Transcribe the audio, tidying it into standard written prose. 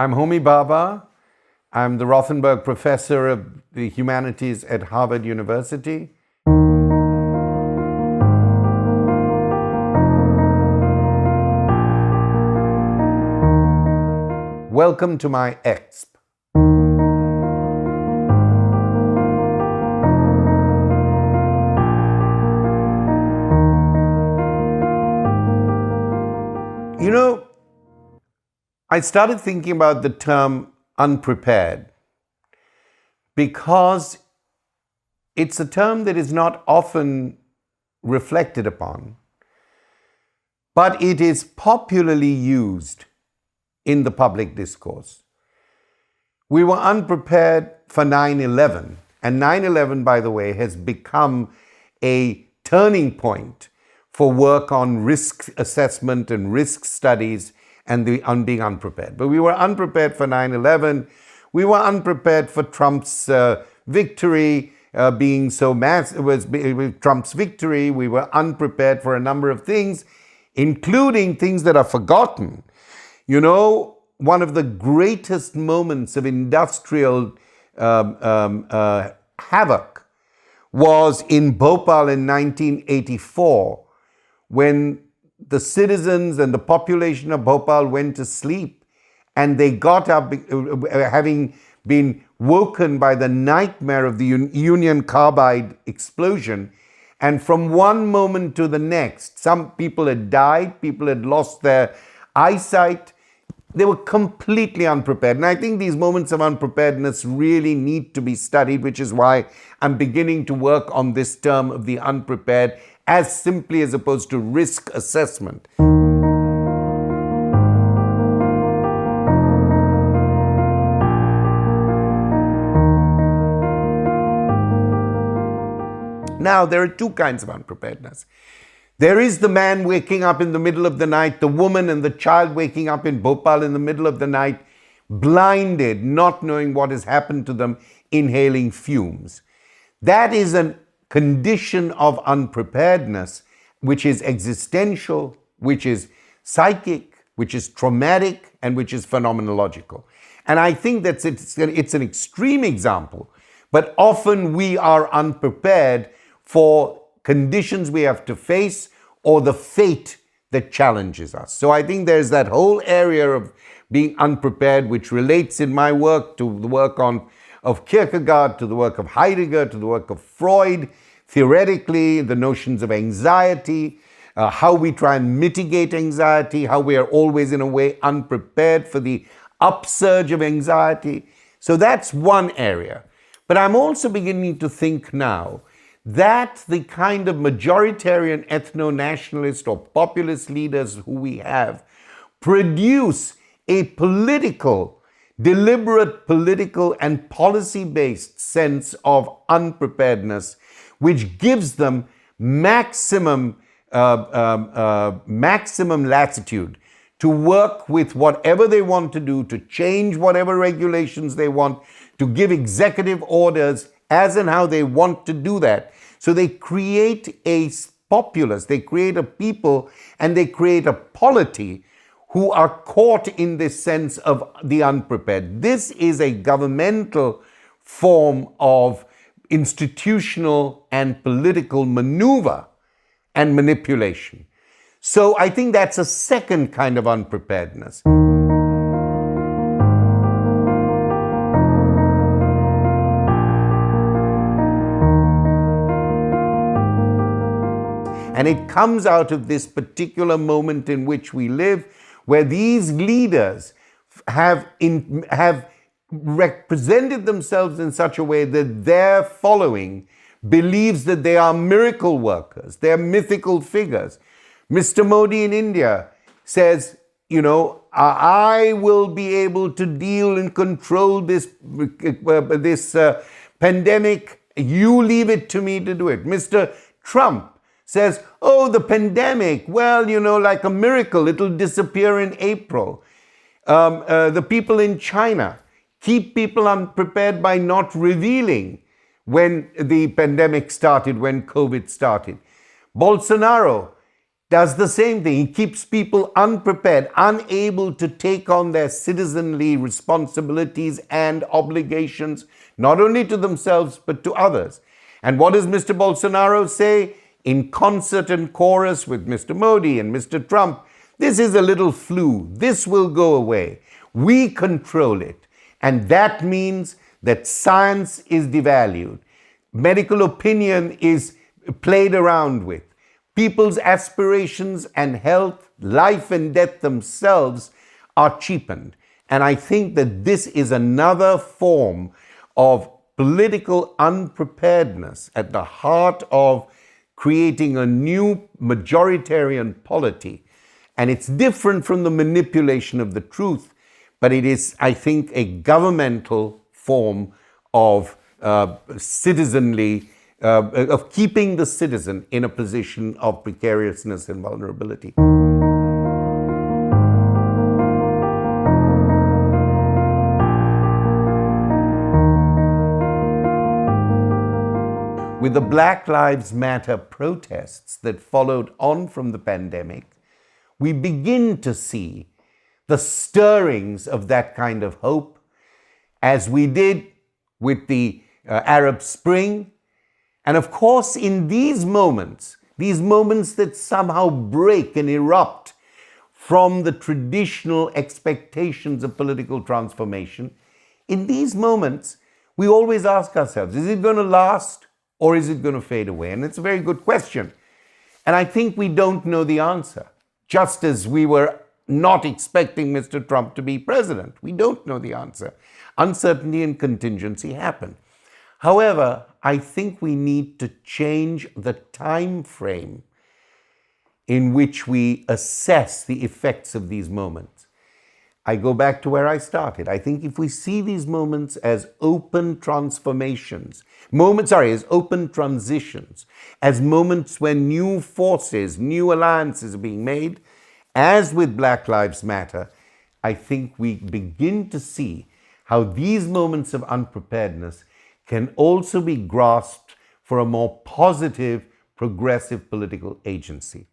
I'm Homi Bhabha. I'm the Rothenberg Professor of the Humanities at Harvard University. Welcome to my exp. I started thinking about the term unprepared because it's a term that is not often reflected upon, but it is popularly used in the public discourse. We were unprepared for 9/11, and 9/11, by the way, has become a turning point for work on risk assessment and risk studies and on being unprepared. But we were unprepared for 9/11. We were unprepared for Trump's victory being so massive. Trump's victory. We were unprepared for a number of things, including things that are forgotten. One of the greatest moments of industrial havoc was in Bhopal in 1984, when the citizens and the population of Bhopal went to sleep, and they got up having been woken by the nightmare of the Union Carbide explosion. And from one moment to the next, some people had died, people had lost their eyesight. They were completely unprepared. And I think these moments of unpreparedness really need to be studied, which is why I'm beginning to work on this term of the unprepared as simply as opposed to risk assessment. Now, there are two kinds of unpreparedness. There is the man waking up in the middle of the night, the woman and the child waking up in Bhopal in the middle of the night, blinded, not knowing what has happened to them, inhaling fumes. That is a condition of unpreparedness, which is existential, which is psychic, which is traumatic, and which is phenomenological. And I think that it's an extreme example, but often we are unprepared for conditions we have to face or the fate that challenges us. So I think there's that whole area of being unprepared, which relates in my work to the work of Kierkegaard, to the work of Heidegger, to the work of Freud, theoretically, the notions of anxiety, how we try and mitigate anxiety, how we are always in a way unprepared for the upsurge of anxiety. So that's one area. But I'm also beginning to think now that the kind of majoritarian ethno-nationalist or populist leaders who we have produce a deliberate political and policy-based sense of unpreparedness, which gives them maximum latitude to work with whatever they want to do, to change whatever regulations they want, to give executive orders as and how they want to do that. So they create a populace, they create a people, and they create a polity who are caught in this sense of the unprepared. This is a governmental form of institutional and political maneuver and manipulation. So I think that's a second kind of unpreparedness. And it comes out of this particular moment in which we live, where these leaders have represented themselves in such a way that their following believes that they are miracle workers, they are mythical figures. Mr. Modi in India says, I will be able to deal and control this pandemic. You leave it to me to do it. Mr. Trump says, the pandemic, like a miracle, it'll disappear in April. The people in China keep people unprepared by not revealing when the pandemic started, when COVID started. Bolsonaro does the same thing. He keeps people unprepared, unable to take on their citizenly responsibilities and obligations, not only to themselves, but to others. And what does Mr. Bolsonaro say? In concert and chorus with Mr. Modi and Mr. Trump, this is a little flu. This will go away. We control it. And that means that science is devalued. Medical opinion is played around with. People's aspirations and health, life and death themselves are cheapened. And I think that this is another form of political unpreparedness at the heart of creating a new majoritarian polity. And it's different from the manipulation of the truth, but it is, I think, a governmental form of citizenly of keeping the citizen in a position of precariousness and vulnerability. With the Black Lives Matter protests that followed on from the pandemic, we begin to see the stirrings of that kind of hope, as we did with the Arab Spring. And of course, in these moments that somehow break and erupt from the traditional expectations of political transformation, in these moments, we always ask ourselves, is it going to last or is it going to fade away? And it's a very good question. And I think we don't know the answer. Just as we were not expecting Mr. Trump to be president. We don't know the answer. Uncertainty and contingency happen. However, I think we need to change the time frame in which we assess the effects of these moments. I go back to where I started. I think if we see these moments as open transformations, as open transitions, as moments when new forces, new alliances are being made, as with Black Lives Matter, I think we begin to see how these moments of unpreparedness can also be grasped for a more positive, progressive political agency.